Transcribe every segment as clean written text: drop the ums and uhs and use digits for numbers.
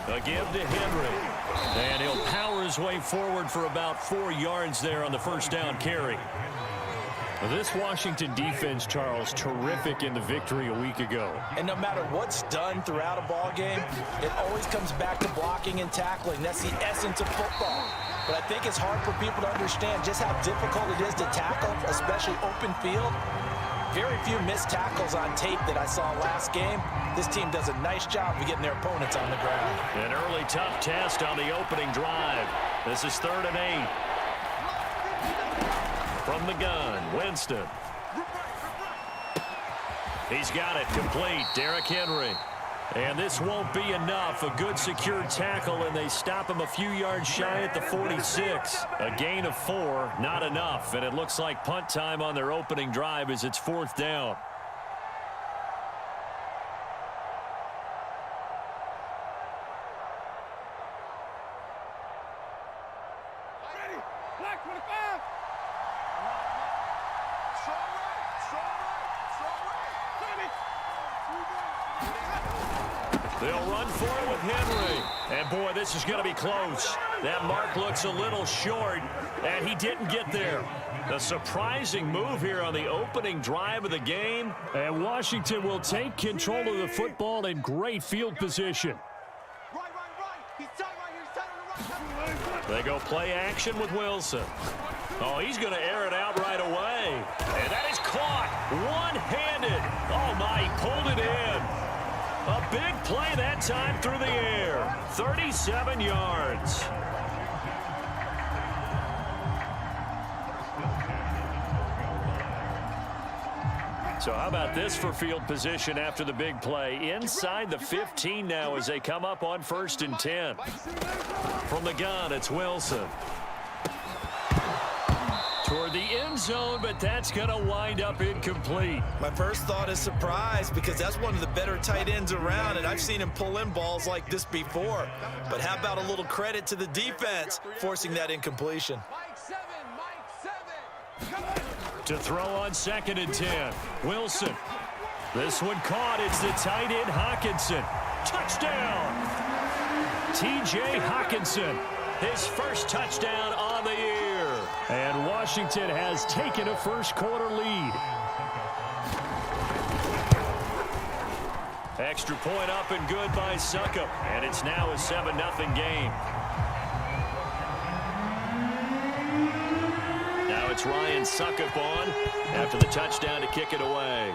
A give to Henry. And he'll power his way forward for about 4 yards there on the first down carry. This Washington defense, Charles, terrific in the victory a week ago. And no matter what's done throughout a ball game, it always comes back to blocking and tackling. That's the essence of football. But I think it's hard for people to understand just how difficult it is to tackle, especially open field. Very few missed tackles on tape that I saw last game. This team does a nice job of getting their opponents on the ground. An early tough test on the opening drive. This is 3rd and 8. From the gun, Winston. He's got it complete. Derrick Henry. And this won't be enough. A good secure tackle, and they stop him a few yards shy at the 46. A gain of 4, not enough. And it looks like punt time on their opening drive as it's 4th down. They'll run for it with Henry. And, boy, this is going to be close. That mark looks a little short, and he didn't get there. A surprising move here on the opening drive of the game. And Washington will take control of the football in great field position. They go play action with Wilson. Oh, he's going to air it out right away. And that is caught one-handed. Oh, my, he pulled it in. A big play that time through the air. 37 yards. So how about this for field position after the big play? Inside the 15 now as they come up on 1st and 10. From the gun, it's Wilson. Toward the end zone, but that's going to wind up incomplete. My first thought is surprise because that's one of the better tight ends around, and I've seen him pull in balls like this before. But how about a little credit to the defense forcing that incompletion? To throw on 2nd and 10. Wilson. This one caught. It's the tight end Hawkinson. Touchdown! T.J. Hawkinson. His first touchdown on the year. And Washington has taken a first-quarter lead. Extra point up and good by Succop. And it's now a 7-0 game. Now it's Ryan Succop on after the touchdown to kick it away.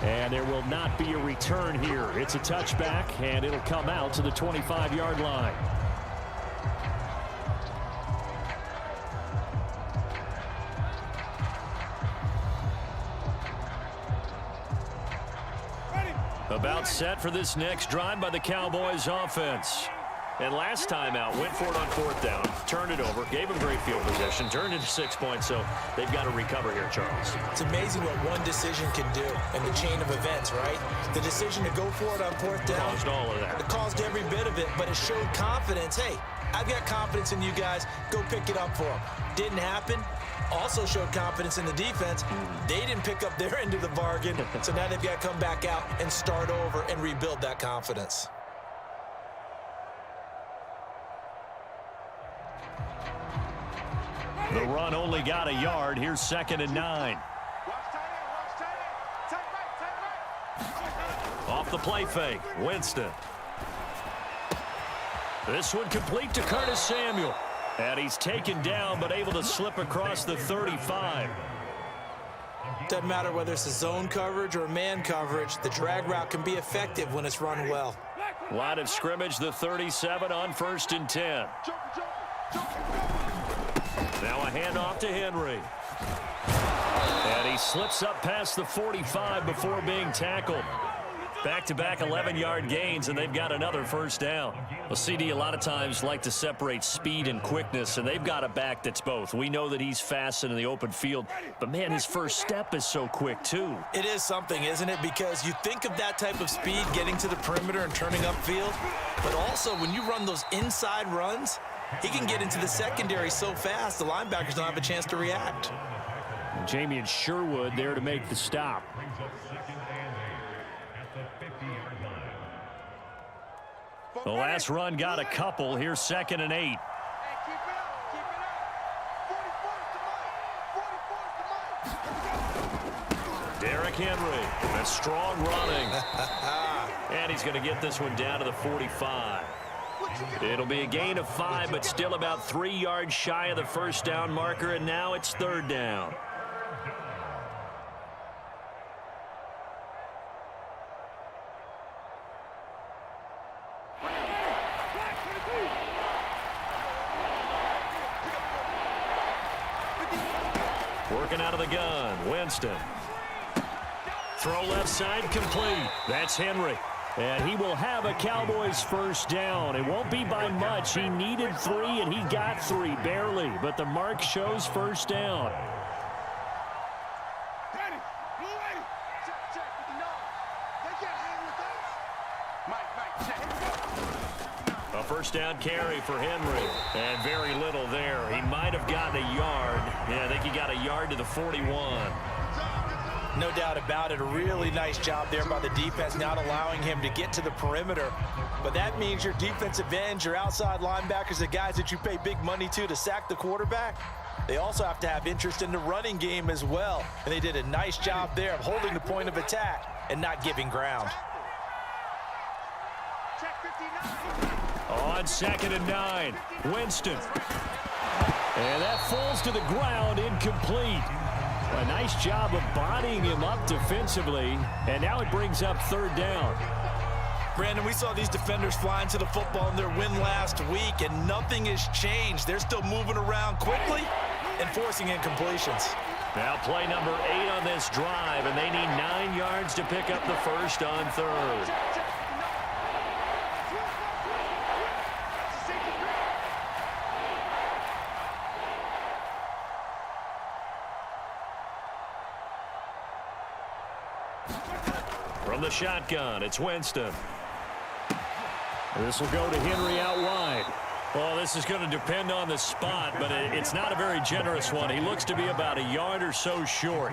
And there will not be a return here. It's a touchback, and it'll come out to the 25-yard line. About set for this next drive by the Cowboys offense. And last time out, went for it on 4th down, turned it over, gave him great field possession, turned it to 6 points, so they've got to recover here, Charles. It's amazing what one decision can do in the chain of events, right? The decision to go for it on 4th down. Caused all of that. It caused every bit of it, but it showed confidence. Hey, I've got confidence in you guys. Go pick it up for them. Didn't happen. Also showed confidence in the defense. They didn't pick up their end of the bargain, so now they've got to come back out and start over and rebuild that confidence. The run only got a yard. Here's 2nd and 9. Off the play fake, Winston. This one complete to Curtis Samuel. And he's taken down, but able to slip across the 35. Doesn't matter whether it's a zone coverage or man coverage, the drag route can be effective when it's run well. Line of scrimmage, the 37 on 1st and 10. Now a handoff to Henry. And he slips up past the 45 before being tackled. Back-to-back 11-yard gains, and they've got another first down. Well, CD a lot of times like to separate speed and quickness, and they've got a back that's both. We know that he's fast in the open field, but, man, his first step is so quick, too. It is something, isn't it? Because you think of that type of speed getting to the perimeter and turning upfield, but also when you run those inside runs, He can get into the secondary so fast, the linebackers don't have a chance to react. Jamie and Sherwood there to make the stop. The last run got a couple. Here's 2nd and 8. Derrick Henry, that's strong running. And he's going to get this one down to the 45. It'll be a gain of 5, but still about 3 yards shy of the first down marker, and now it's 3rd down. Working out of the gun, Winston. Throw left side, complete. That's Henry. And he will have a Cowboys first down. It won't be by much. He needed 3, and he got 3, barely. But the mark shows first down. A first down carry for Henry. And very little there. He might have gotten a yard. Yeah, I think he got a yard to the 41. No doubt about it. A really nice job there by the defense, not allowing him to get to the perimeter. But that means your defensive ends, your outside linebackers, the guys that you pay big money to sack the quarterback, they also have to have interest in the running game as well. And they did a nice job there of holding the point of attack and not giving ground. On 2nd and 9, Winston. And that falls to the ground, incomplete. A nice job of bodying him up defensively, and now it brings up 3rd down. Brandon, we saw these defenders flying to the football in their win last week, and nothing has changed. They're still moving around quickly and forcing incompletions. Now play number 8 on this drive, and they need 9 yards to pick up the first on 3rd. From the shotgun, it's Winston. This will go to Henry out wide. Well, this is going to depend on the spot, but it's not a very generous one. He looks to be about a yard or so short.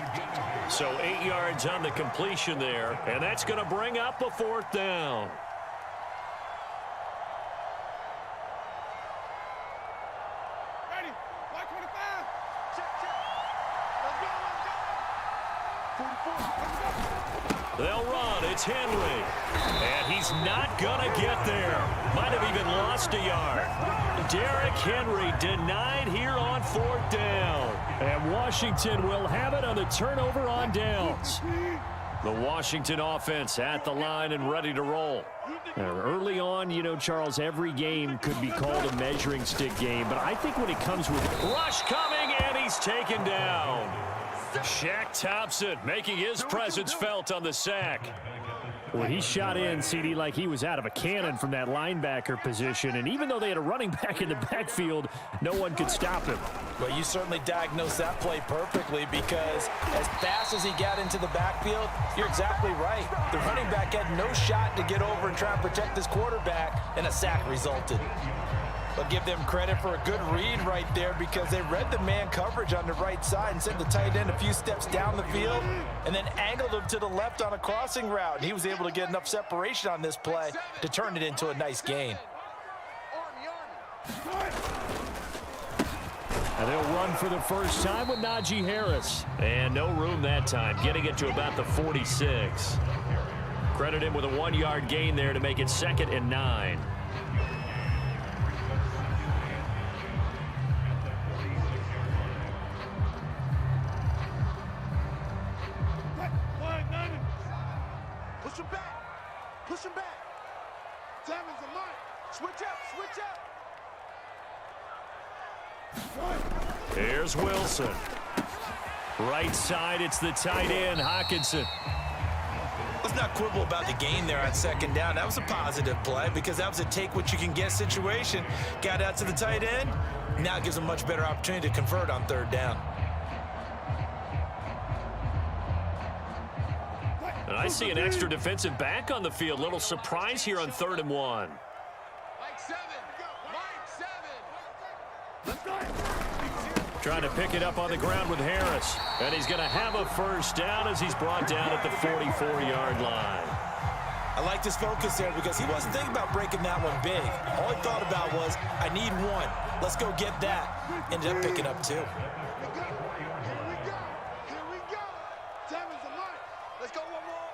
So 8 yards on the completion there, and that's going to bring up a 4th down. They'll run. It's Henry. And he's not going to get there. Might have even lost a yard. Derrick Henry denied here on 4th down. And Washington will have it on the turnover on downs. The Washington offense at the line and ready to roll. Early on, you know, Charles, every game could be called a measuring stick game. But I think when it comes with rush coming, and he's taken down. Shaq Thompson making his presence felt on the sack. Well, he shot in, CD, like he was out of a cannon from that linebacker position. And even though they had a running back in the backfield, no one could stop him. Well, you certainly diagnosed that play perfectly, because as fast as he got into the backfield, you're exactly right. The running back had no shot to get over and try and protect his quarterback, and a sack resulted. But give them credit for a good read right there, because they read the man coverage on the right side and sent the tight end a few steps down the field and then angled him to the left on a crossing route. And he was able to get enough separation on this play to turn it into a nice gain. And they'll run for the first time with Najee Harris. And no room that time, getting it to about the 46. Credit him with a 1-yard gain there to make it 2nd and 9. Push him back. Push him back. Seven's a mark. Switch up. Switch up. Here's Wilson. Right side, it's the tight end, Hockenson. Let's not quibble about the gain there on 2nd down. That was a positive play, because that was a take-what-you-can-get situation. Got out to the tight end. Now it gives him a much better opportunity to convert on 3rd down. And I see an extra defensive back on the field. Little surprise here on 3rd and 1. Mike 7. Mike 7. Trying to pick it up on the ground with Harris. And he's going to have a first down as he's brought down at the 44-yard line. I like his focus there because he wasn't thinking about breaking that one big. All he thought about was, I need one. Let's go get that. Ended up picking up two. Here we go. Here we go. Tammy's a mark. Let's go one more.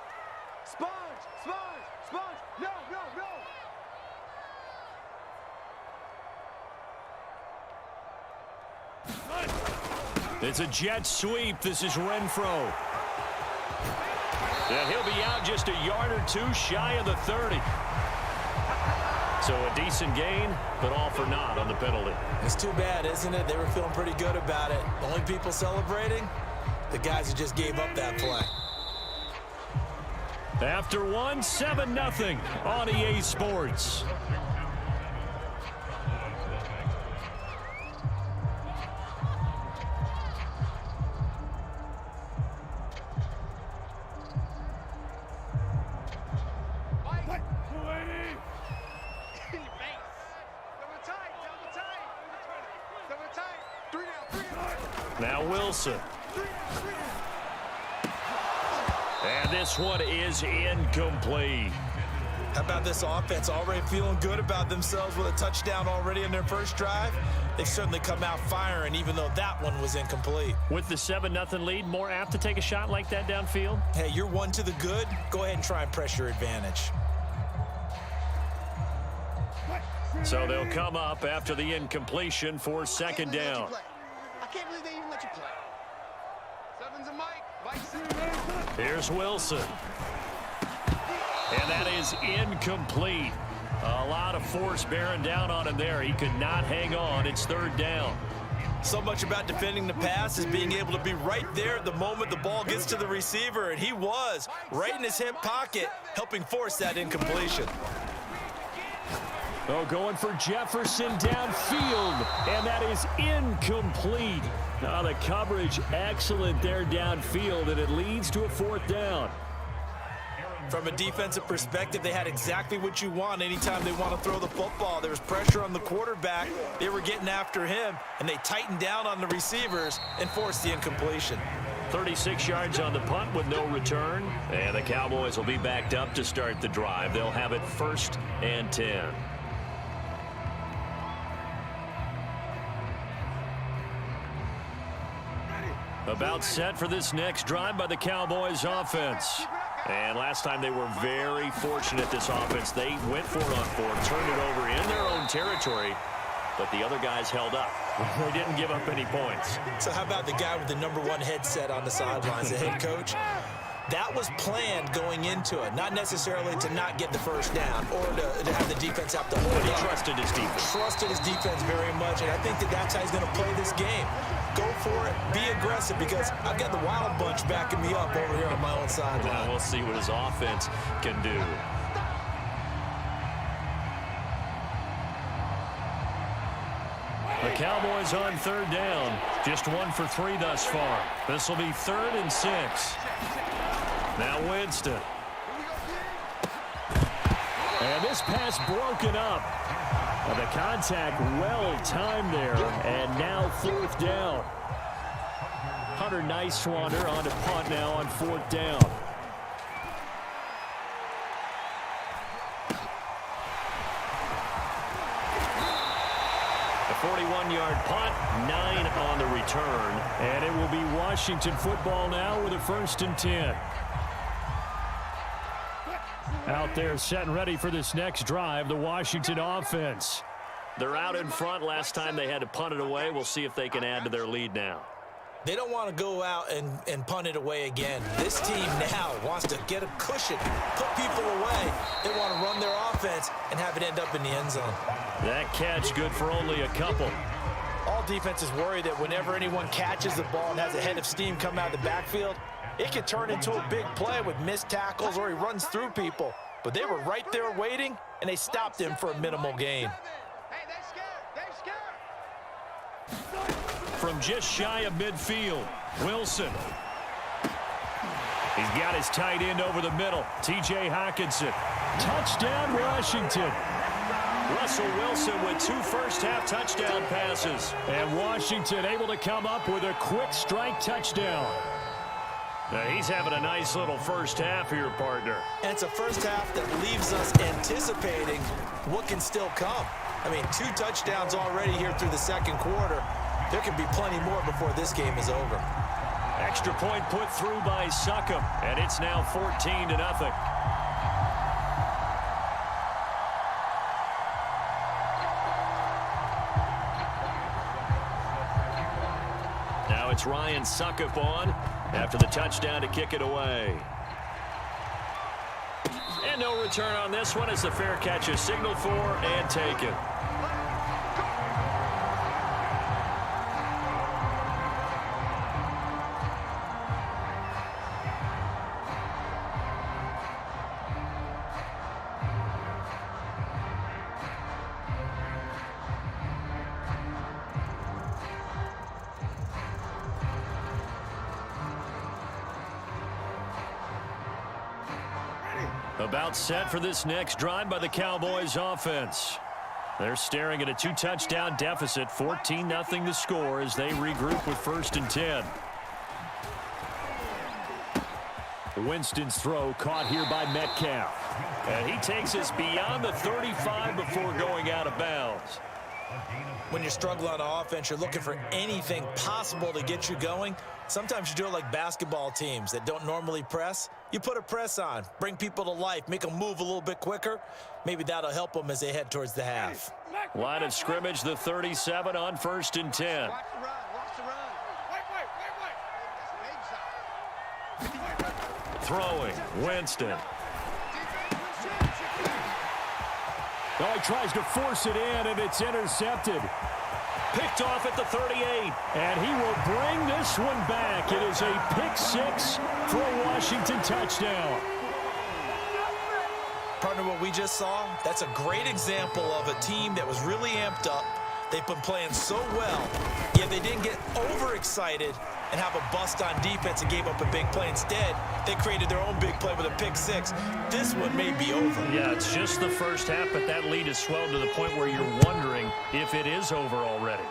Sponge, sponge, sponge. No, no, no. It's a jet sweep. This is Renfro. And he'll be out just a yard or two shy of the 30. So a decent gain, but all for naught on the penalty. It's too bad, isn't it? They were feeling pretty good about it. The only people celebrating, the guys who just gave up that play. After one, 7-0 on EA Sports. Now Wilson. And this one is incomplete. How about this offense already feeling good about themselves with a touchdown already in their first drive? They've certainly come out firing, even though that one was incomplete. With the 7-0 lead, more apt to take a shot like that downfield? Hey, you're one to the good. Go ahead and try and press your advantage. So they'll come up after the incompletion for second down. I can't believe they even let you play. Seven's a Mike. Here's Wilson. And that is incomplete. A lot of force bearing down on him there. He could not hang on. It's third down. So much about defending the pass is being able to be right there at the moment the ball gets to the receiver, and he was right in his hip pocket, helping force that incompletion. Oh, going for Jefferson downfield, and that is incomplete. Now the coverage excellent there downfield, and it leads to a fourth down. From a defensive perspective, they had exactly what you want anytime they want to throw the football. There was pressure on the quarterback. They were getting after him, and they tightened down on the receivers and forced the incompletion. 36 yards on the punt with no return, and the Cowboys will be backed up to start the drive. They'll have it 1st and 10. About set for this next drive by the Cowboys offense. And last time they were very fortunate, this offense. They went for it on 4, turned it over in their own territory, but the other guys held up. They didn't give up any points. So how about the guy with the #1 headset on the sidelines, the head coach? That was planned going into it, not necessarily to not get the first down or to have the defense have to hold But he up. trusted his defense. Trusted his defense very much, and I think that's how he's going to play this game. Go for it, be aggressive, because I've got the Wild Bunch backing me up over here on my own sideline. Now we'll see what his offense can do. The Cowboys on third down. Just 1 for 3 thus far. This will be 3rd and 6. Now Winston. And this pass broken up. The contact well timed there. And now 4th down. Hunter Nicewander on to punt now on 4th down. A 41-yard punt, 9 on the return. And it will be Washington football now with a 1st and 10. Out there set and ready for this next drive, the Washington offense. They're out in front. Last time they had to punt it away. We'll see if they can add to their lead now. They don't want to go out and punt it away again. This team now wants to get a cushion, put people away. They want to run their offense and have it end up in the end zone. That catch good for only a couple. All defenses worry that whenever anyone catches the ball and has a head of steam come out of the backfield, it can turn into a big play with missed tackles or he runs through people. But they were right there waiting, and they stopped him for a minimal gain. Hey, they're scared. From just shy of midfield, Wilson. He's got his tight end over the middle, T.J. Hockenson. Touchdown, Washington. Russell Wilson with 2 first-half touchdown passes. And Washington able to come up with a quick strike touchdown. Now he's having a nice little first half here, partner. And it's a first half that leaves us anticipating what can still come. I mean, 2 touchdowns already here through the second quarter. There can be plenty more before this game is over. Extra point put through by Succop, and it's now 14-0. Now it's Ryan Succop on after the touchdown to kick it away. And no return on this one as the fair catch is signaled for and taken. About set for this next drive by the Cowboys offense. They're staring at a 2-touchdown deficit, 14-0 the score as they regroup with 1st and 10. Winston's throw caught here by Metcalf. And he takes us beyond the 35 before going out of bounds. When you're struggling on offense, you're looking for anything possible to get you going. Sometimes you do it like basketball teams that don't normally press. You put a press on, bring people to life, make them move a little bit quicker. Maybe that'll help them as they head towards the half. Line of scrimmage, the 37 on 1st and 10. Watch the run. Watch the run. Wait. Throwing, Winston. Oh, he tries to force it in, and it's intercepted. Picked off at the 38. And he will bring this one back. It is a pick-6 for a Washington touchdown. Partner, what we just saw, that's a great example of a team that was really amped up. They've been playing so well, yet they didn't get overexcited and have a bust on defense and gave up a big play. Instead, they created their own big play with a pick-6. This one may be over. Yeah, it's just the first half, but that lead has swelled to the point where you're wondering if it is over already.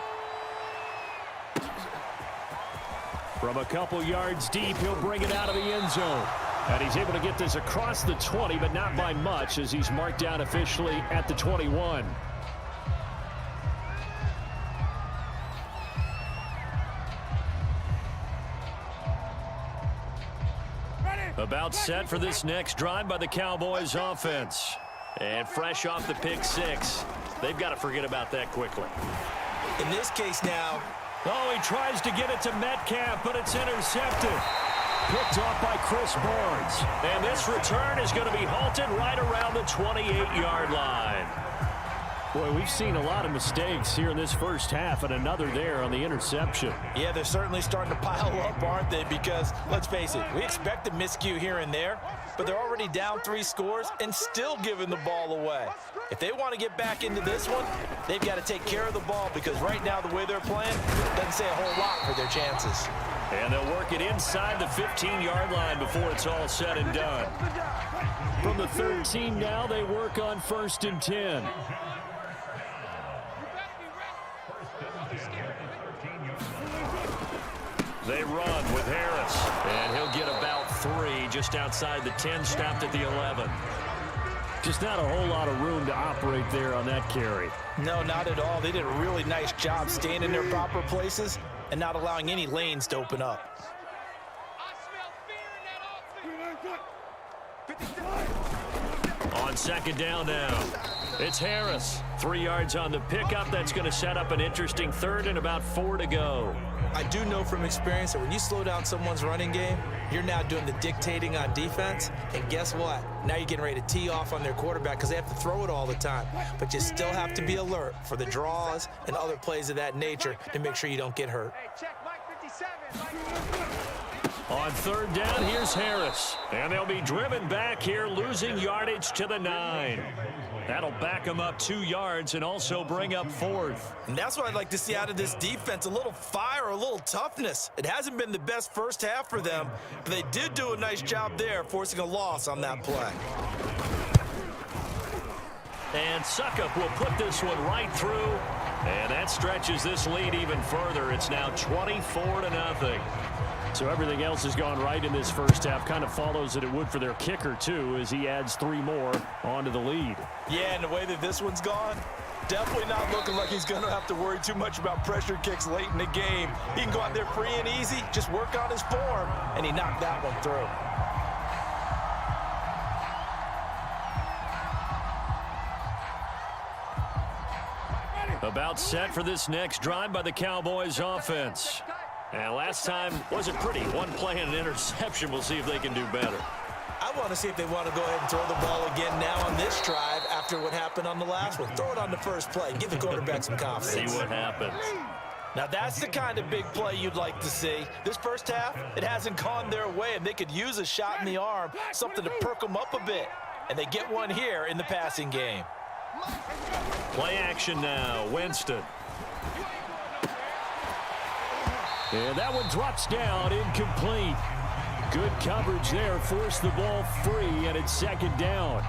From a couple yards deep, he'll bring it out of the end zone. And he's able to get this across the 20, but not by much as he's marked down officially at the 21. About set for this next drive by the Cowboys offense. And fresh off the pick-6. They've got to forget about that quickly. In this case now, oh, he tries to get it to Metcalf, but it's intercepted. Picked off by Chris Barnes. And this return is going to be halted right around the 28-yard line. Boy, we've seen a lot of mistakes here in this first half, and another there on the interception. yeah, they're certainly starting to pile up, aren't they? Because, let's face it, we expect a miscue here and there, but they're already down 3 scores and still giving the ball away. If they want to get back into this one, they've got to take care of the ball because right now the way they're playing doesn't say a whole lot for their chances. And they'll work it inside the 15-yard line before it's all said and done. From the 13 now, they work on 1st and 10. They run with Harris, and he'll get about 3 just outside the 10, stopped at the 11. Just not a whole lot of room to operate there on that carry. No, not at all. They did a really nice job staying in their proper places and not allowing any lanes to open up. On 2nd down now, it's Harris. 3 yards on the pickup. That's going to set up an interesting 3rd and about 4 to go. I do know from experience that when you slow down someone's running game, you're now doing the dictating on defense. And guess what? Now you're getting ready to tee off on their quarterback because they have to throw it all the time. But you still have to be alert for the draws and other plays of that nature to make sure you don't get hurt. Hey, check Mike 57. On 3rd down, here's Harris. And they'll be driven back here, losing yardage to the 9. That'll back them up 2 yards and also bring up 4th. And that's what I'd like to see out of this defense, a little fire, a little toughness. It hasn't been the best first half for them, but they did do a nice job there, forcing a loss on that play. And Suckup will put this one right through. And that stretches this lead even further. It's now 24-0. So everything else has gone right in this first half. Kind of follows that it would for their kicker, too, as he adds 3 more onto the lead. Yeah, and the way that this one's gone, definitely not looking like he's going to have to worry too much about pressure kicks late in the game. He can go out there free and easy, just work on his form, and he knocked that one through. About set for this next drive by the Cowboys offense. And last time wasn't pretty. One play and an interception. We'll see if they can do better. I want to see if they want to go ahead and throw the ball again now on this drive after what happened on the last one. Throw it on the first play. Give the quarterback some confidence. See what happens. Now, that's the kind of big play you'd like to see. This first half, it hasn't gone their way, and they could use a shot in the arm, something to perk them up a bit. And they get one here in the passing game. Play action now. Winston. And that one drops down, incomplete. Good coverage there, forced the ball free, and it's second down.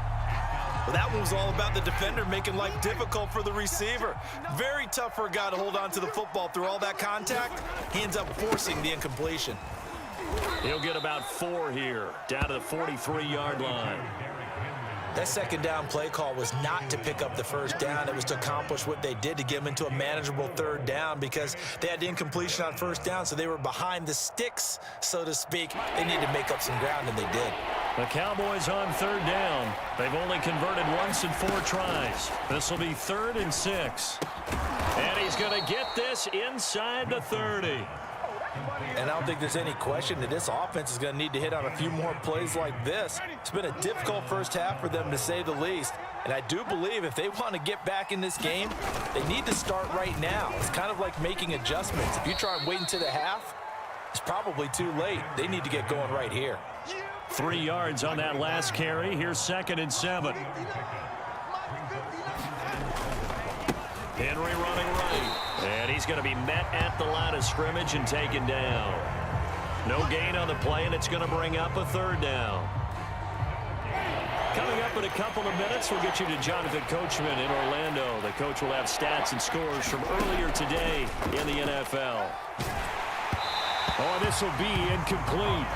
Well, that one was all about the defender making life difficult for the receiver. Very tough for a guy to hold on to the football through all that contact. He ends up forcing the incompletion. He'll get about 4 here, down to the 43-yard line. That second down play call was not to pick up the first down. It was to accomplish what they did, to get them into a manageable third down, because they had the incompletion on first down, so they were behind the sticks, so to speak. They needed to make up some ground, and they did. The Cowboys on third down. They've only converted once in 4 tries. This will be 3rd and 6. And he's going to get this inside the 30. And I don't think there's any question that this offense is going to need to hit on a few more plays like this. It's been a difficult first half for them, to say the least. And I do believe if they want to get back in this game, they need to start right now. It's kind of like making adjustments. If you try and wait until the half, it's probably too late. They need to get going right here. 3 yards on that last carry. Here's 2nd and 7. Henry running right. And he's going to be met at the line of scrimmage and taken down. No gain on the play, and it's going to bring up a 3rd down. Coming up in a couple of minutes, we'll get you to Jonathan Coachman in Orlando. The coach will have stats and scores from earlier today in the NFL. Oh, this will be incomplete.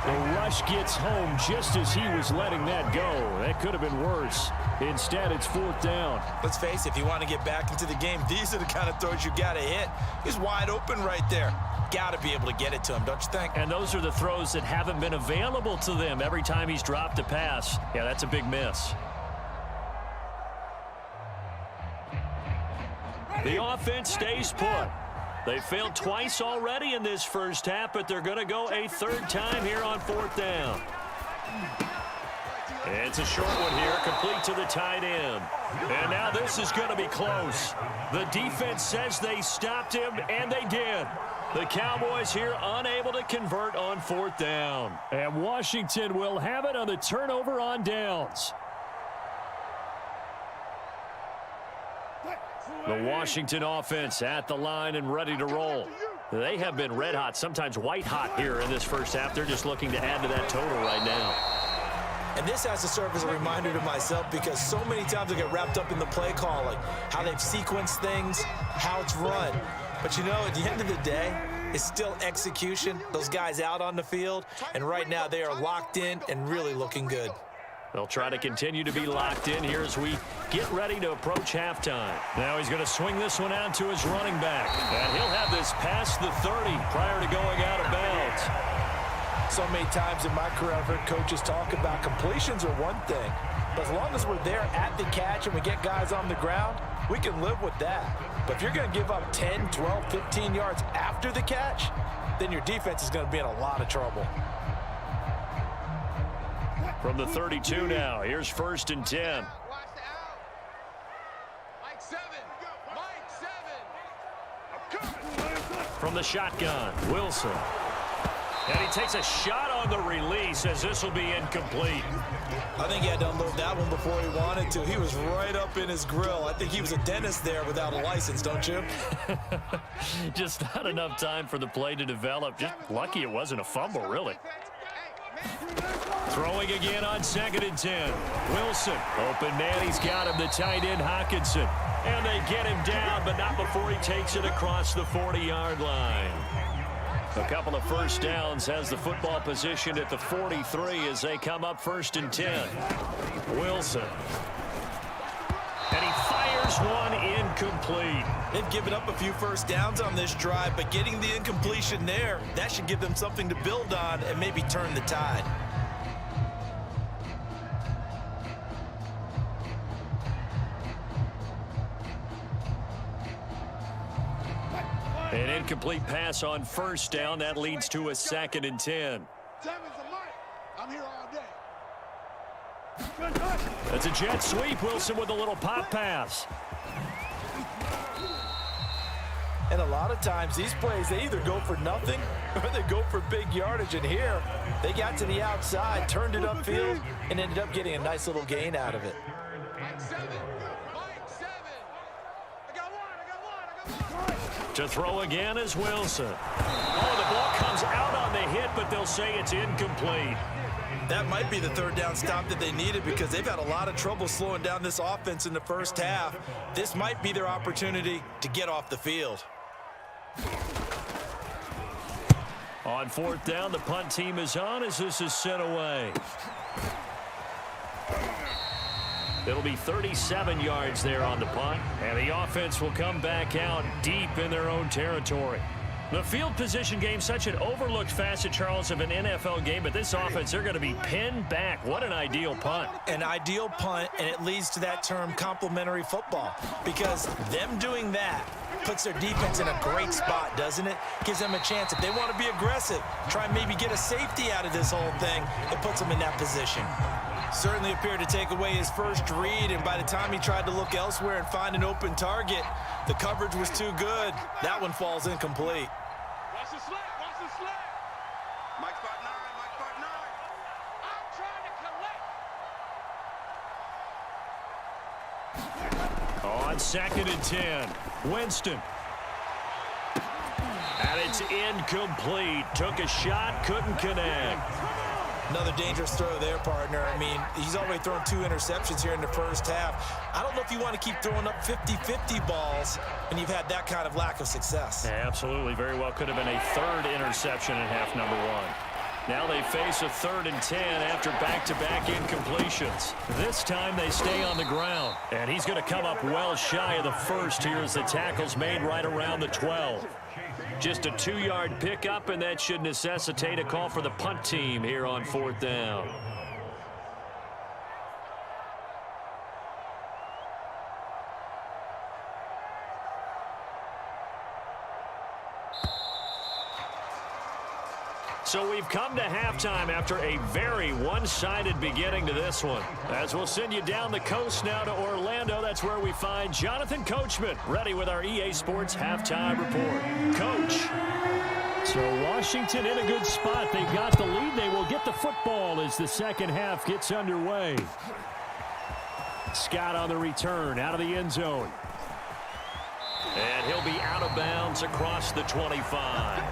The rush gets home just as he was letting that go. That could have been worse. Instead, it's 4th down. Let's face it, if you want to get back into the game, these are the kind of throws you got to hit. He's wide open right there. Got to be able to get it to him, don't you think? And those are the throws that haven't been available to them every time he's dropped a pass. Yeah, that's a big miss. The offense stays put. They failed twice already in this first half, but they're going to go a 3rd time here on 4th down. It's a short one here, complete to the tight end. And now this is going to be close. The defense says they stopped him, and they did. The Cowboys here unable to convert on 4th down. And Washington will have it on the turnover on downs. The Washington offense at the line and ready to roll. They have been red hot, sometimes white hot here in this first half. They're just looking to add to that total right now. And this has to serve as a reminder to myself, because so many times I get wrapped up in the play calling, how they've sequenced things, how it's run. But you know, at the end of the day, it's still execution. Those guys out on the field, and right now they are locked in and really looking good. They'll try to continue to be locked in here as we get ready to approach halftime. Now he's going to swing this one out to his running back. And he'll have this past the 30 prior to going out of bounds. So many times in my career I've heard coaches talk about completions are one thing, but as long as we're there at the catch and we get guys on the ground, we can live with that. But if you're going to give up 10, 12, 15 yards after the catch, then your defense is going to be in a lot of trouble. From the 32 now, here's 1st and 10. From the shotgun, Wilson. And he takes a shot on the release as this will be incomplete. I think he had to unload that one before he wanted to. He was right up in his grill. I think he was a dentist there without a license, don't you? Just not enough time for the play to develop. Just lucky it wasn't a fumble, really. Throwing again on 2nd and 10. Wilson, open man, he's got him, the tight end Hockenson. And they get him down, but not before he takes it across the 40-yard line. A couple of first downs, has the football position at the 43 as they come up 1st and 10. Wilson. And he fires one incomplete. They've given up a few first downs on this drive, but getting the incompletion there, that should give them something to build on and maybe turn the tide. An incomplete pass on 1st down. That leads to a 2nd and 10. I'm here all day. That's a jet sweep. Wilson with a little pop pass. And a lot of times these plays, they either go for nothing or they go for big yardage. And here, they got to the outside, turned it upfield, and ended up getting a nice little gain out of it. Mike 7. I got one. To throw again is Wilson. Oh, the ball comes out on the hit, but they'll say it's incomplete. That might be the 3rd down stop that they needed because they've had a lot of trouble slowing down this offense in the first half. This might be their opportunity to get off the field. On 4th down, the punt team is on as this is sent away. It'll be 37 yards there on the punt, and the offense will come back out deep in their own territory. The field position game, such an overlooked facet, Charles, of an NFL game, but this offense, they're going to be pinned back. What an ideal punt. An ideal punt, and it leads to that term complementary football, because them doing that puts their defense in a great spot, doesn't it? Gives them a chance. If they want to be aggressive, try and maybe get a safety out of this whole thing, it puts them in that position. Certainly appeared to take away his first read, and by the time he tried to look elsewhere and find an open target, the coverage was too good. That one falls incomplete. Watch the slap. Mike spot 9. I'm trying to collect. On 2nd and 10, Winston. And it's incomplete. Took a shot, couldn't connect. Another dangerous throw there, partner. I mean, he's already thrown 2 interceptions here in the first half. I don't know if you want to keep throwing up 50-50 balls and you've had that kind of lack of success. Yeah, absolutely. Very well could have been a 3rd interception in half number 1. Now they face a 3rd and 10 after back-to-back incompletions. This time they stay on the ground. And he's going to come up well shy of the first here as the tackle's made right around the 12. Just a 2-yard pickup, and that should necessitate a call for the punt team here on 4th down. So we've come to halftime after a very one-sided beginning to this one. As we'll send you down the coast now to Orlando, that's where we find Jonathan Coachman, ready with our EA Sports Halftime Report. Coach. So Washington in a good spot. They've got the lead. They will get the football as the second half gets underway. Scott on the return, out of the end zone. And he'll be out of bounds across the 25.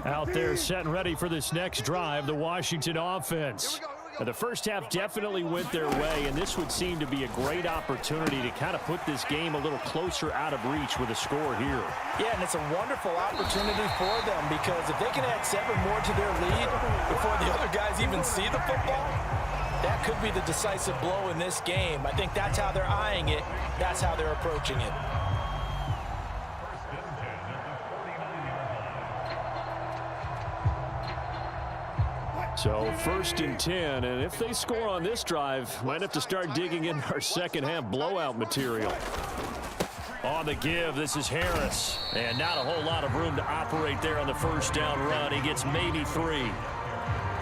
Out there set and ready for this next drive, the Washington offense. Now, the first half definitely went their way, and this would seem to be a great opportunity to kind of put this game a little closer out of reach with a score here. Yeah, and it's a wonderful opportunity for them because if they can add 7 more to their lead before the other guys even see the football, that could be the decisive blow in this game. I think that's how they're eyeing it. That's how they're approaching it. So 1st and 10, and if they score on this drive, might have to start digging in our second half blowout material. On the give, this is Harris. And not a whole lot of room to operate there on the first down run. He gets maybe 3.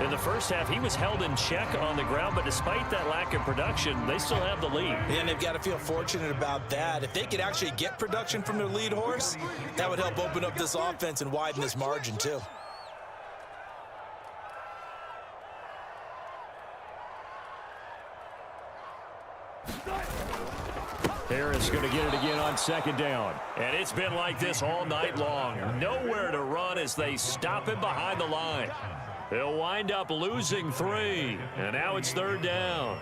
In the first half, he was held in check on the ground, but despite that lack of production, they still have the lead. And they've got to feel fortunate about that. If they could actually get production from their lead horse, that would help open up this offense and widen this margin too. Harris going to get it again on second down. And it's been like this all night long. Nowhere to run as they stop him behind the line. He'll wind up losing 3. And now it's third down.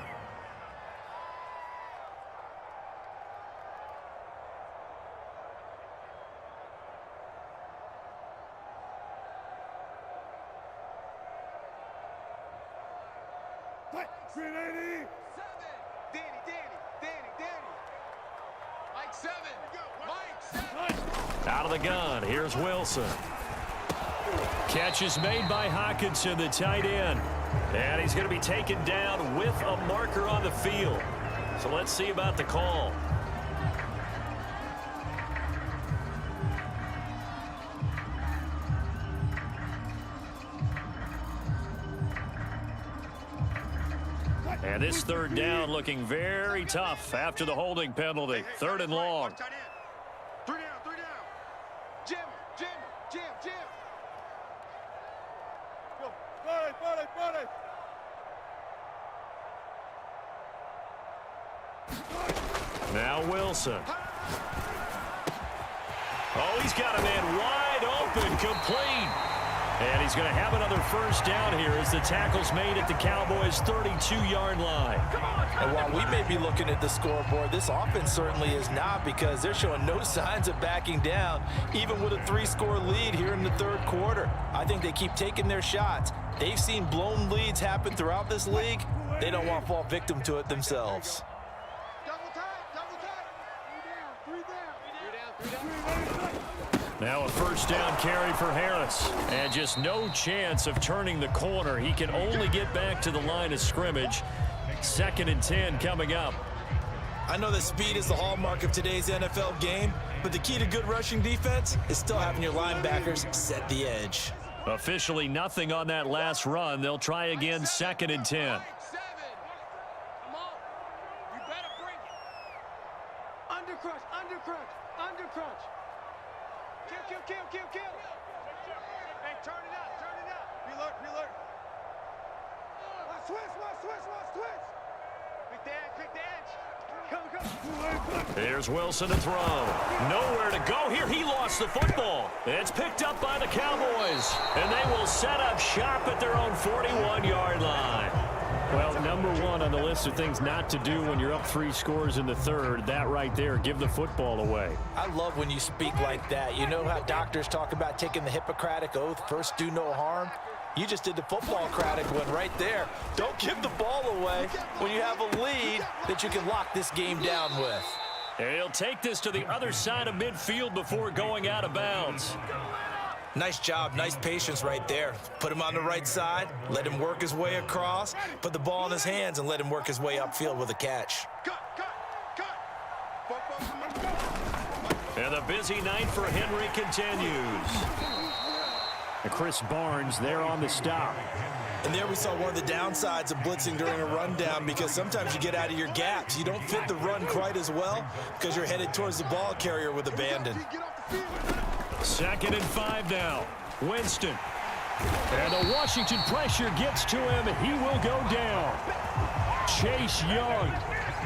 Out of the gun, here's Wilson. Catch is made by Hockenson, the tight end. And he's going to be taken down with a marker on the field. So let's see about the call. And this third down looking very tough after the holding penalty. Third and long. 3 down. Jim. Go. Buddy. Now Wilson. Oh, he's got a man wide open, complete. And he's going to have another first down here as the tackle's made at the Cowboys' 32-yard line. And while we may be looking at the scoreboard, this offense certainly is not, because they're showing no signs of backing down, even with a 3-score lead here in the third quarter. I think they keep taking their shots. They've seen blown leads happen throughout this league. They don't want to fall victim to it themselves. Double tight. 3 down. Now a first down carry for Harris. And just no chance of turning the corner. He can only get back to the line of scrimmage. 2nd and 10 coming up. I know that speed is the hallmark of today's NFL game, but the key to good rushing defense is still having your linebackers set the edge. Officially nothing on that last run. They'll try again, 2nd and 10. Undercrunch. Kill. Hey, turn it up. Be alert. Watch switch. Quick the edge. Come. There's Wilson to throw. Nowhere to go here. He lost the football. It's picked up by the Cowboys. And they will set up shop at their own 41-yard line. Well, number 1 on the list of things not to do when you're up 3 scores in the third. That right there, give the football away. I love when you speak like that. You know how doctors talk about taking the Hippocratic Oath, first do no harm? You just did the football-cratic one right there. Don't give the ball away when you have a lead that you can lock this game down with. And he'll take this to the other side of midfield before going out of bounds. Nice job, nice patience right there. Put him on the right side, let him work his way across, put the ball in his hands, and let him work his way upfield with a catch. And the busy night for Henry continues. And Chris Barnes there on the stop. And there we saw one of the downsides of blitzing during a rundown, because sometimes you get out of your gaps. You don't fit the run quite as well because you're headed towards the ball carrier with abandon. 2nd and 5 now. Winston. And the Washington pressure gets to him. He will go down. Chase Young.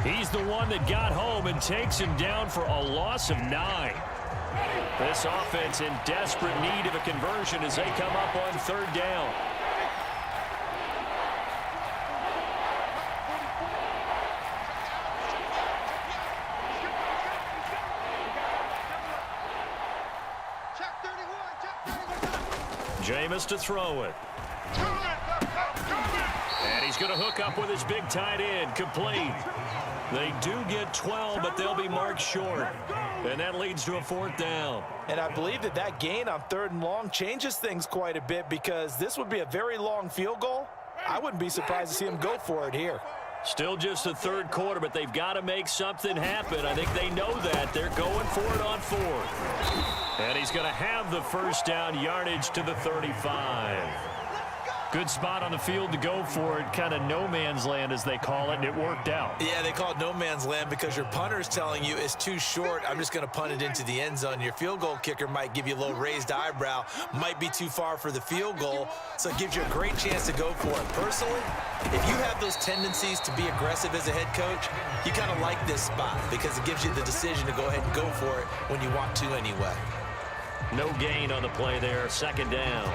He's the one that got home and takes him down for a loss of 9. This offense in desperate need of a conversion as they come up on third down. Jameis to throw it. And he's going to hook up with his big tight end, complete. They do get 12, but they'll be marked short. And that leads to a 4th down. And I believe that gain on 3rd and long changes things quite a bit, because this would be a very long field goal. I wouldn't be surprised to see him go for it here. Still just the third quarter, but they've got to make something happen. I think they know that. They're going for it on 4th. And he's going to have the first down, yardage to the 35. Good spot on the field to go for it, kind of no man's land as they call it, and it worked out. Yeah, they call it no man's land because your punter is telling you it's too short. I'm just going to punt it into the end zone. Your field goal kicker might give you a little raised eyebrow, might be too far for the field goal, so it gives you a great chance to go for it. Personally, if you have those tendencies to be aggressive as a head coach, you kind of like this spot because it gives you the decision to go ahead and go for it when you want to anyway. No gain on the play there, second down.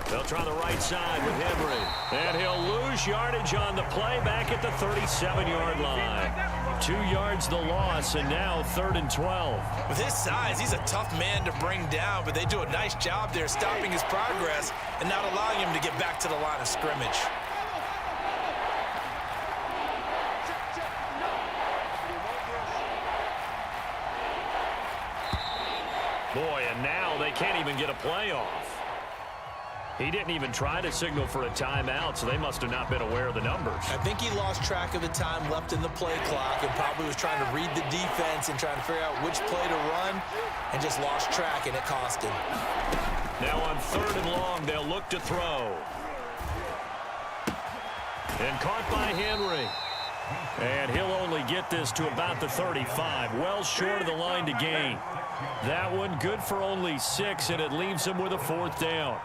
They'll try the right side with Henry. And he'll lose yardage on the play back at the 37-yard line. 2 yards the loss, and now 3rd and 12. With his size, he's a tough man to bring down, but they do a nice job there stopping his progress and not allowing him to get back to the line of scrimmage. Boy, and now they can't even get a play off. He didn't even try to signal for a timeout, so they must have not been aware of the numbers. I think he lost track of the time left in the play clock and probably was trying to read the defense and trying to figure out which play to run and just lost track, and it cost him. Now on 3rd and long, they'll look to throw. And caught by Henry. And he'll only get this to about the 35, well short of the line to gain. That one good for only 6, and it leaves him with a 4th down.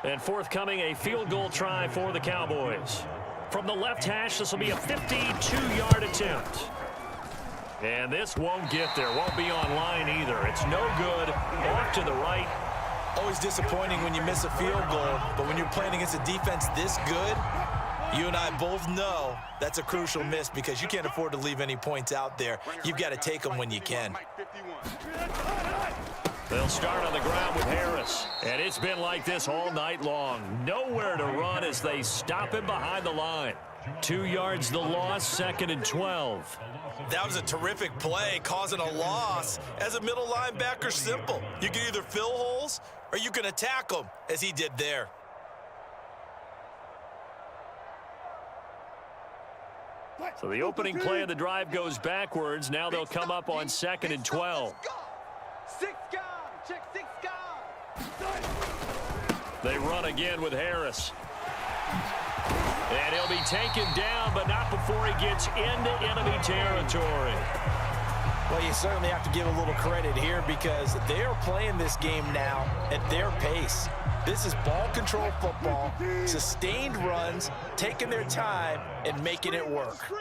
And forthcoming, a field goal try for the Cowboys. From the left hash, this will be a 52-yard attempt. And this won't get there, won't be on line either. It's no good, off to the right. Always disappointing when you miss a field goal, but when you're playing against a defense this good, you and I both know that's a crucial miss because you can't afford to leave any points out there. You've got to take them when you can. They'll start on the ground with Harris. And it's been like this all night long. Nowhere to run as they stop him behind the line. 2 yards the loss, 2nd and 12. That was a terrific play, causing a loss. As a middle linebacker, simple. You can either fill holes or you can attack them, as he did there. So the opening play of the drive goes backwards. Now they'll come up on 2nd and 12. 6 guard, check 6 guard. They run again with Harris. And he'll be taken down, but not before he gets into enemy territory. Well, you certainly have to give a little credit here because they are playing this game now at their pace. This is ball control football, sustained runs, taking their time, and making it work.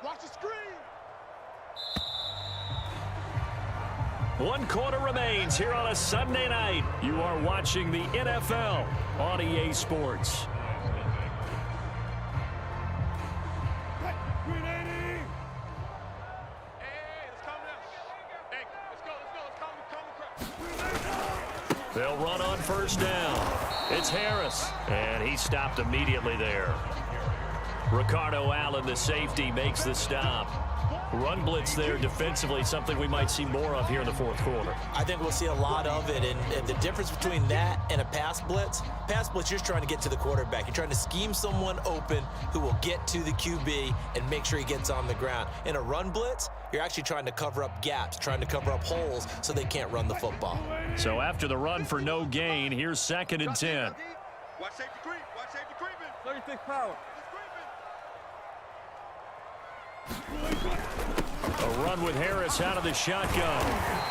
Watch the screen. 1 quarter remains here on a Sunday night. You are watching the NFL on EA Sports. They'll run on 1st down. It's Harris, and he stopped immediately there. Ricardo Allen, the safety, makes the stop. Run blitz there defensively, something we might see more of here in the 4th quarter. I think we'll see a lot of it, and the difference between that and a pass blitz, you're just trying to get to the quarterback. You're trying to scheme someone open who will get to the QB and make sure he gets on the ground. In a run blitz, you're actually trying to cover up gaps, trying to cover up holes so they can't run the football. So after the run for no gain, here's 2nd and 10. Watch safety creep. Watch safety creeping. 36 power. A run with Harris out of the shotgun.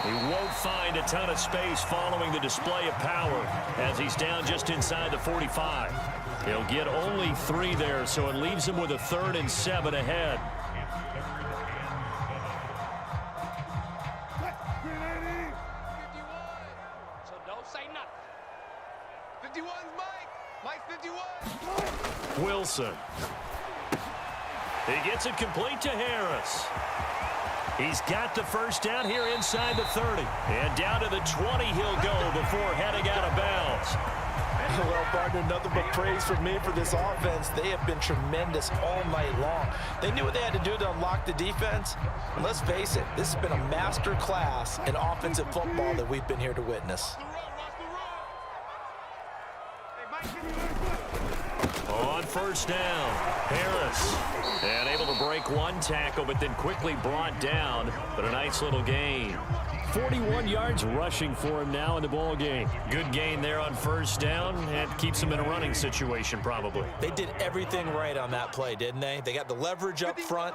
He won't find a ton of space following the display of power as he's down just inside the 45. He'll get only 3 there, so it leaves him with a 3rd and 7 ahead. So don't say nothing. 51's Mike. Mike's 51. Wilson. He gets it complete to Harris. He's got the 1st down here inside the 30. And down to the 20 he'll go before heading out of bounds. Well, partner, nothing but praise from me for this offense. They have been tremendous all night long. They knew what they had to do to unlock the defense. And let's face it, this has been a master class in offensive football that we've been here to witness. On first down, Harris. And able to break one tackle, but then quickly brought down. But a nice little gain. 41 yards rushing for him now in the ball game. Good gain there on first down, and keeps him in a running situation probably. They did everything right on that play, didn't they? They got the leverage up front,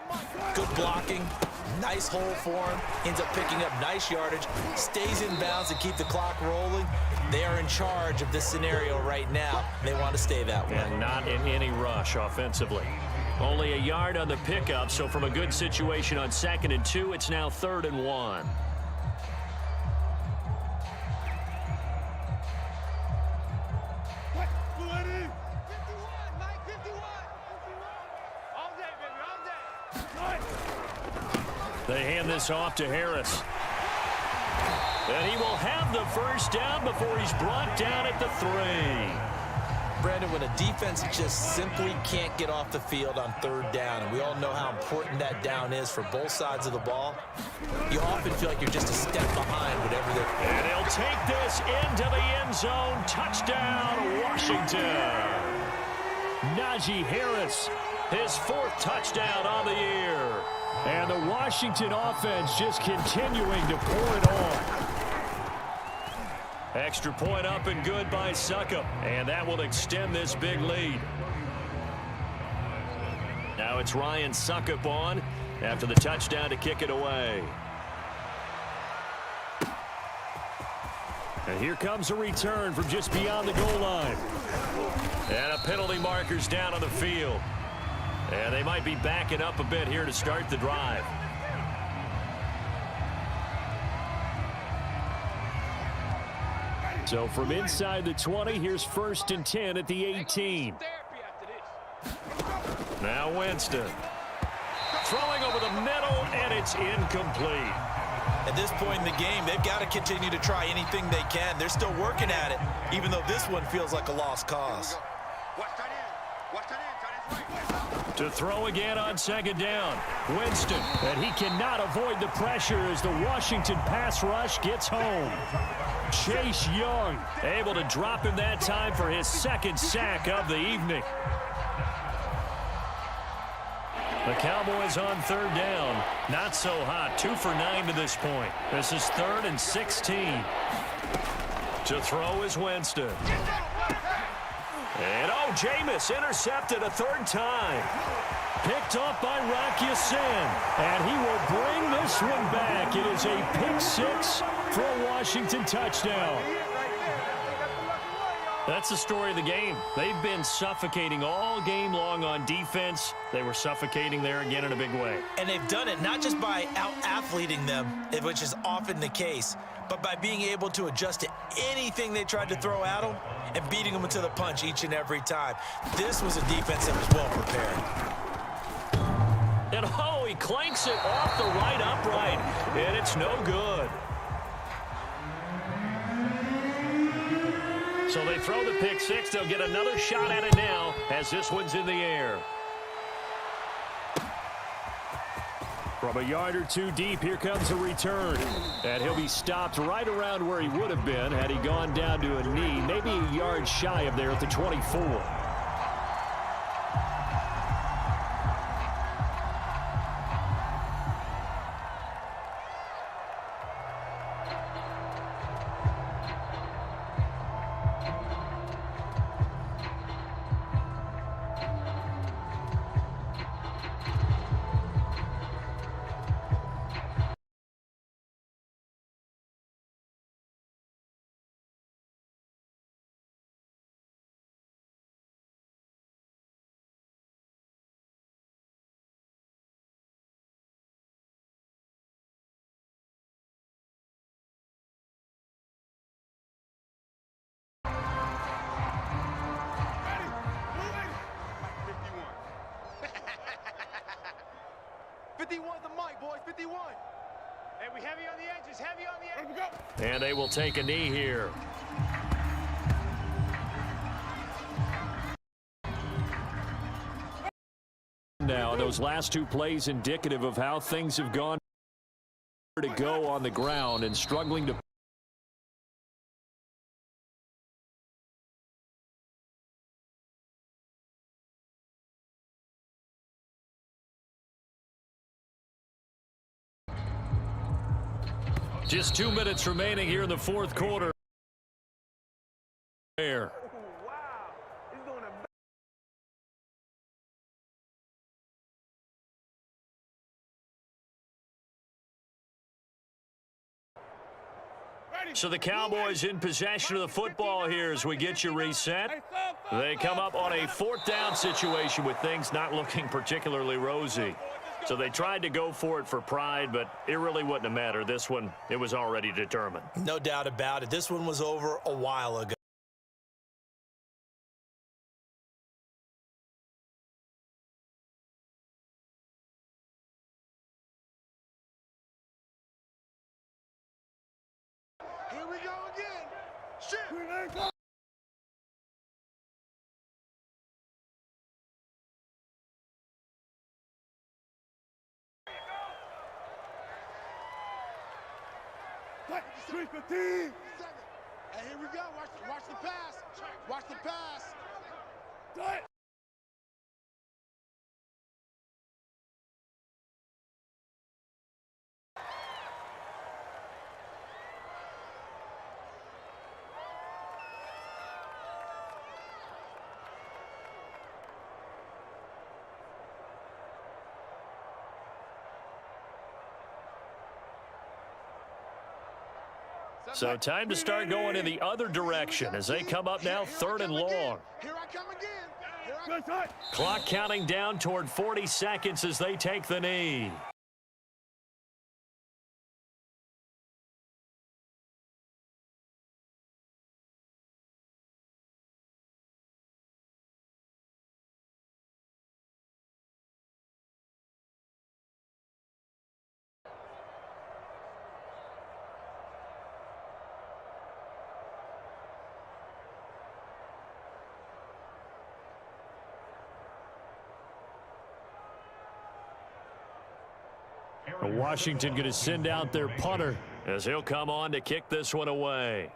good blocking, nice hole for him, ends up picking up nice yardage, stays in bounds to keep the clock rolling. They are in charge of this scenario right now. They want to stay that way. And not in any rush offensively. Only a yard on the pickup, so from a good situation on 2nd and 2, it's now 3rd and 1. They hand this off to Harris. And he will have the first down before he's brought down at the 3. Brandon, when a defense just simply can't get off the field on 3rd down, and we all know how important that down is for both sides of the ball, you often feel like you're just a step behind whatever they're... And he'll take this into the end zone. Touchdown, Washington. Najee Harris, his 4th touchdown on the year. And the Washington offense just continuing to pour it on. Extra point up and good by Succop. And that will extend this big lead. Now it's Ryan Succop on after the touchdown to kick it away. And here comes a return from just beyond the goal line. And a penalty marker's down on the field. And they might be backing up a bit here to start the drive. So from inside the 20, here's 1st and 10 at the 18. Now Winston. Throwing over the middle, and it's incomplete. At this point in the game, they've got to continue to try anything they can. They're still working at it, even though this one feels like a lost cause. To throw again on 2nd down. Winston. And he cannot avoid the pressure as the Washington pass rush gets home. Chase Young able to drop him that time for his 2nd sack of the evening. The Cowboys on 3rd down. Not so hot. 2 for 9 to this point. This is 3rd and 16. To throw is Winston. And Jameis intercepted a 3rd time. Picked off by Rocky Sin. And he will bring this one back. It is a pick 6 for a Washington touchdown. That's the story of the game. They've been suffocating all game long on defense. They were suffocating there again in a big way. And they've done it not just by out-athleting them, which is often the case, but by being able to adjust to anything they tried to throw at them and beating them to the punch each and every time. This was a defense that was well prepared. And he clanks it off the right upright, and it's no good. So they throw the pick 6. They'll get another shot at it now as this one's in the air. From a yard or 2 deep, here comes a return. And he'll be stopped right around where he would have been had he gone down to a knee, maybe a yard shy of there at the 24. And they will take a knee here. Now, those last 2 plays indicative of how things have gone to go on the ground and struggling to Just 2 minutes remaining here in the fourth quarter. So the Cowboys in possession of the football here as we get you reset. They come up on a fourth down situation with things not looking particularly rosy. So they tried to go for it for pride, but it really wouldn't have mattered. This one, it was already determined. No doubt about it. This one was over a while ago. Here we go again. Shit. Hey, here we go. Watch the pass. Watch the pass. So time to start going in the other direction as they come up now 3rd and long. Here I come again. Clock counting down toward 40 seconds as they take the knee. Washington going to send out their punter as he'll come on to kick this one away.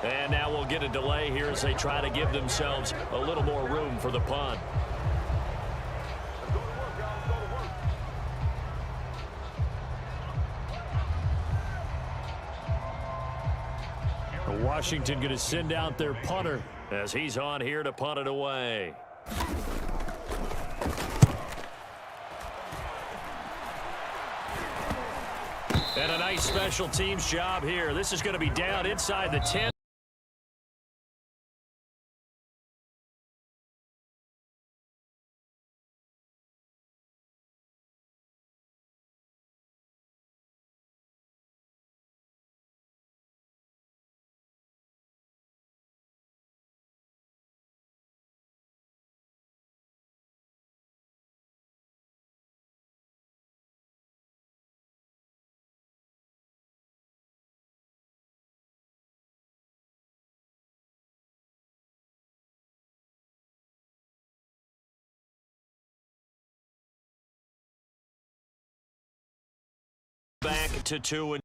And now we'll get a delay here as they try to give themselves a little more room for the punt. Washington going to send out their punter as he's on here to punt it away. And a nice special teams job here. This is going to be down inside the 10. Back to 2-2.